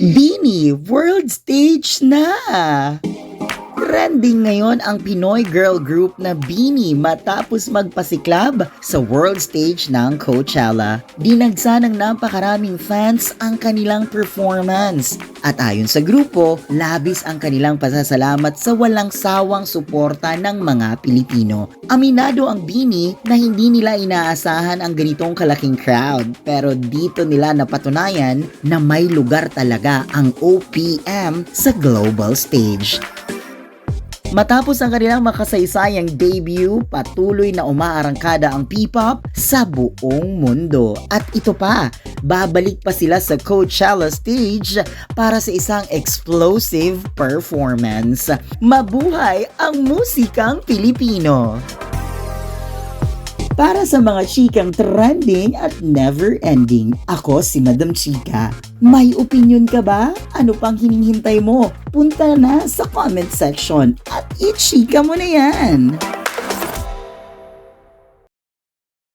BINI World Stage na! Trending ngayon ang Pinoy girl group na BINI matapos magpasiklab sa world stage ng Coachella. Dinagsa ng napakaraming fans ang kanilang performance. At ayon sa grupo, labis ang kanilang pasasalamat sa walang sawang suporta ng mga Pilipino. Aminado ang BINI na hindi nila inaasahan ang ganitong kalaking crowd. Pero dito nila napatunayan na may lugar talaga ang OPM sa global stage. Matapos ang kanilang makasaysayang debut, patuloy na umaarangkada ang P-pop sa buong mundo. At ito pa, babalik pa sila sa Coachella stage para sa isang explosive performance. Mabuhay ang musikang Pilipino! Para sa mga chikang trending at never-ending, ako si Madam Chika. May opinion ka ba? Ano pang hinihintay mo? Punta na sa comment section at i-chika mo na yan!